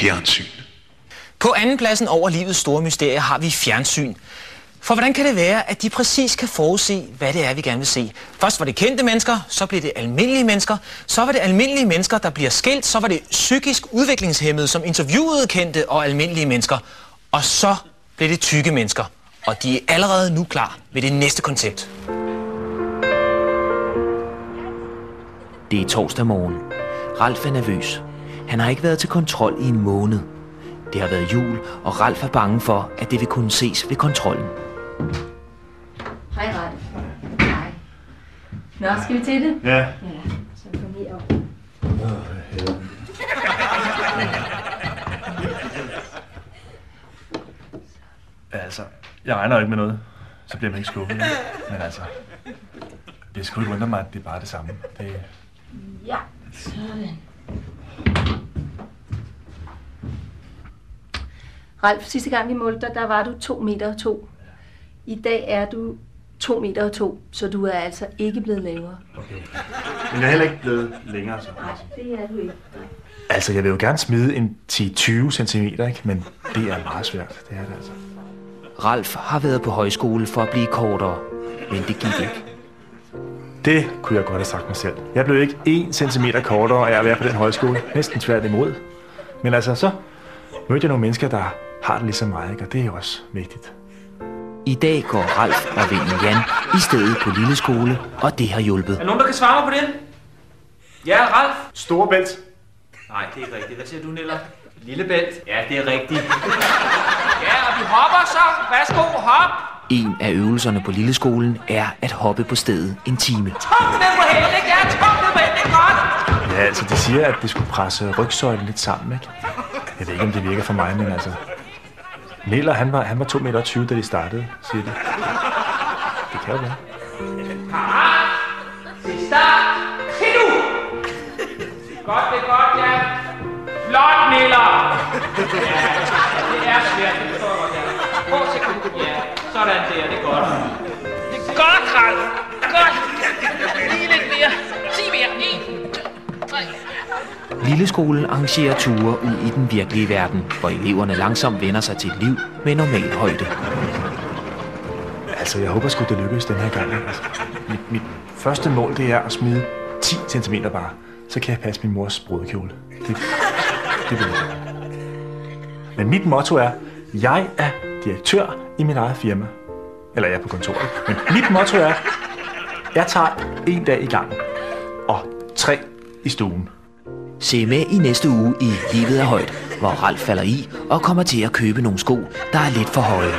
fjernsyn. På andenpladsen over livets store mysterier har vi fjernsyn. For hvordan kan det være, at de præcis kan forudse, hvad det er, vi gerne vil se? Først var det kendte mennesker, så blev det almindelige mennesker, så var det almindelige mennesker, der bliver skilt, så var det psykisk udviklingshæmmede, som interviewede kendte og almindelige mennesker. Og så blev det tykke mennesker. Og de er allerede nu klar ved det næste koncept. Det er torsdag morgen. Ralf er nervøs. Han har ikke været til kontrol i en måned. Det har været jul, og Ralf er bange for, at det vil kunne ses ved kontrollen. Hej, Ralf. Hej. Nå, skal vi til det? Ja. Ja, så kom herop. Altså, jeg regner jo ikke med noget. Så bliver man ikke skuffet. Men altså, det skulle ikke undre mig, at det er bare det samme. Ja, sådan. Ralf, sidste gang vi målte dig, der var du 2,2 meter. I dag er du 2,2 meter, så du er altså ikke blevet lavere. Okay. Men jeg er heller ikke blevet længere, så. Nej, det er du ikke. Altså, jeg vil jo gerne smide en 10-20 centimeter, ikke? Men det er meget svært. Det er det altså. Ralf har været på højskole for at blive kortere, men det gik ikke. Det kunne jeg godt have sagt mig selv. Jeg blev ikke 1 centimeter kortere af at være på den højskole. Næsten tværtimod. Men altså, så mødte jeg nogle mennesker, der har det ligesom mig, ikke? Og det er jo også vigtigt. I dag går Ralf og vennen Jan i stedet på lille skole, og det har hjulpet. Er der nogen, der kan svare mig på det? Ja, Ralf? Storebælt. Nej, det er ikke rigtigt. Hvad siger du, Niller? Lillebælt? Ja, det er rigtigt. Ja, og vi hopper så. Værsgo, hop! En af øvelserne på lilleskolen er at hoppe på stedet en time. Tom ned på hælen, ikke? Ja, tom ned på hælen, ikke godt? Ja, altså, de siger, at det skulle presse rygsøjlen lidt sammen, ikke? Jeg ved ikke, om det virker for mig, men altså... Niller, han var 2,20 meter, da de startede, siger de. Det kan jo være. Parat! Til start! Se nu! Godt, det er godt, ja. Flot, Niller! Ja, det er svært, det forstår jeg godt, ja. Prøv at se, ja. Sådan der, det er godt. Det er godt, Ralf! Godt! Lige lidt mere. Sig mere. 1, 2, 3. Lilleskolen arrangerer ture ud i den virkelige verden, hvor eleverne langsomt vender sig til et liv med normal højde. Altså, jeg håber sgu, det lykkes den her gang. Altså, mit første mål, det er at smide 10 cm bare. Så kan jeg passe min mors brudekjole. Det vil jeg. Men mit motto er, jeg er direktør i mit eget firma. Eller jeg er på kontoret. Men mit motto er, jeg tager 1 dag i gangen. Og 3 i stuen. Se med i næste uge i Livet er højt, hvor Ralf falder i og kommer til at købe nogle sko, der er lidt for høje.